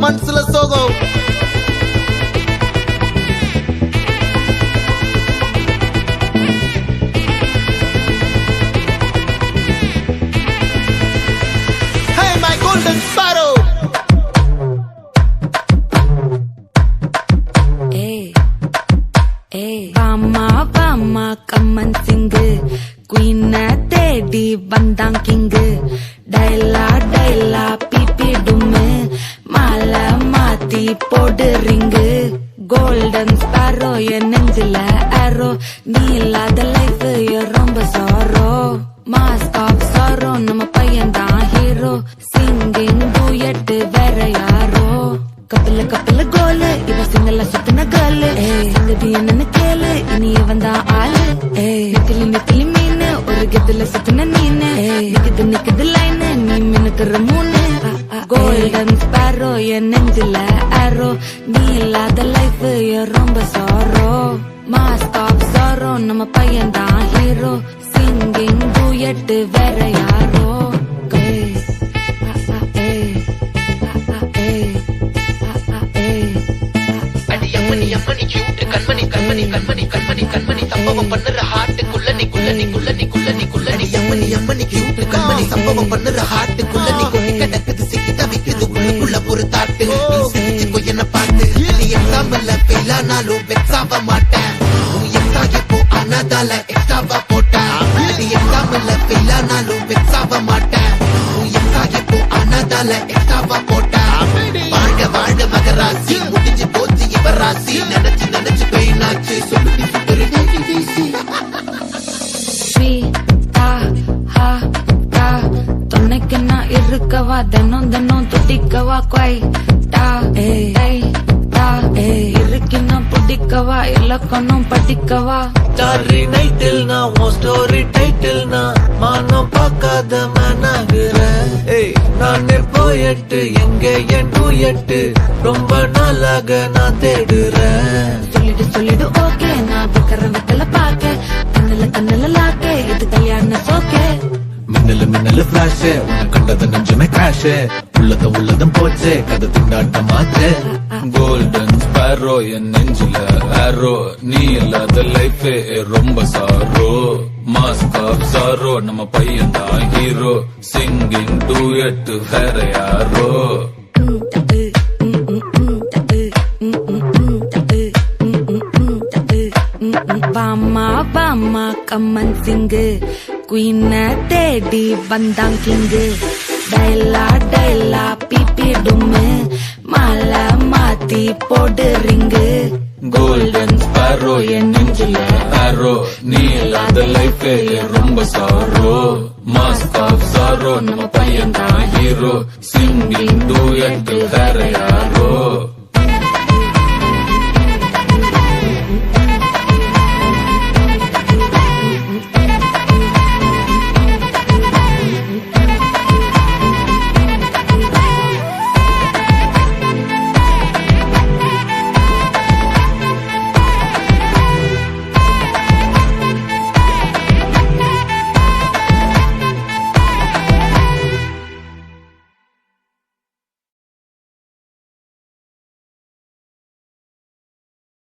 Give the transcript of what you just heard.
மனசுல சோகம். Hey my golden sparrow. வாமா வாமா கம்மன் சிங்கு குயின தேடி வந்தான் கிங்கு டைலா டைலா பிபி டும்மு மாலை மாத்தி போடு ரிங்கு கோல்டன் ஸ்பாரோ என் நெஞ்சில ஆரோ நீ இல்லாத லைஃப் ரொம்ப சாரோ மாஸ்க் ஆஃப் சாரோ நம்ம பையன் தான் ஹீரோ சிங்கிங் டூயட் வேற யாரோ கப்பல கப்பல கோலு இவ சிங்கல்ல சுத்தின கேளு சங்கதி என்னன்னு கேளு இனி வந்தா ஆளு நிக்கலி நிக்கலி மீனு ஒரு கெத்துல சுத்தின நீனு நிக்குது நிக்குது லைனு நீ மினுக்குற மூணு கோல்டன் ஸ்பாரோ என் நெஞ்சில ஆரோ நீ இல்லாத லைஃப் ரொம்ப சாரோ மாஸ்க் ஆஃப் சாரோ நம்ம பையன் தான் ஹீரோ சிங்கிங் டூயட் வேற யாரோ கண்மணி கண்மணி கண்மணி கண்மணி கண்மணி சம்பவம் பண்ணுற ஹார்ட்டுக்குள்ள நீ குள்ள நீ குள்ள நீ குள்ள நீ குள்ள நீ அம்மணி அம்மணி கியூட் கண்மணி சம்பவம் பண்ணுற ஹார்ட்டுக்குள்ள நீ கொண்டு கிடக்குது சிக்கி தவிக்குது உள்ளுக்குள்ள ஒரு தாட்டு நீ சிரிச்சுக்கோ என்ன பார்த்து நீ எக்ஸாம்பிள் ஃபெயில் ஆனாலும் வெக்ஸ் ஆக மாட்டேன் நீ எக்ஸா இப்போ ஆனதால எக்ஸ்ட்ராவா போட்டேன் நீ எக்ஸாம்பிள் ஃபெயில் ஆனாலும் வெக்ஸ் ஆக மாட்டேன் நீ எக்ஸா இப்போ ஆனதால எக்ஸ்ட்ராவா போட்டேன் வாழ்க வாழ்க மகராசி முடிஞ்சு போச்சு இவர் ராசி நினைச்சு நினைச்சு பெயினாச்சு சொல்லி துணைக்கு நான் இருக்கவா தினம் தினம் துடிக்கவா கொய் இருக்கினா பிடிக்கவா இலக்கணம் படிக்கவா ஸ்டாரி நைட்டில் நான் உன் ஸ்டோரி டைட்டில் நான் மானம் பார்க்காத மனாகிறேன் நான் போயட்டு எங்க என் டூயட்டு ரொம்ப நாளாக நான் தேடுறேன் சொல்லிடு ஓகே நான் விக்கிற விக்கல பாக்க கண்ணுல கண்ணுல லாக்கே இது கல்யாண சோக்கே மின்னலு மின்னலு பிளாஷ் உன்னை கண்டது நெஞ்சுமே கிராஷ் உள்ளதும் போச்சே கதை திண்டாட்டமாச்சே கோல்டன் ஸ்பாரோ என் நெஞ்சில ஆரோ நீ இல்லாத லைஃப் ரொம்ப சாரோ மாஸ்க் ஆஃப் சாரோ நம்ம பையன் தான் ஹீரோ சிங்கிங் டூயட் வேற யாரோ வாமா வாமா கம்மன் சிங்கு குயின தேடி வந்தான் கிங்கு டைலா டைலா பிபி டும்மு மாலை மாத்தி போடு ரிங்கு கோல்டன் ஸ்பாரோ என் நெஞ்சில ஆரோ நீ இல்லாத லைஃப் ரொம்ப சாரோ மாஸ்க் ஆஃப் சாரோ நம்ம பையன் தான் ஹீரோ சிங்கிங் டூயட் வேற யாரோ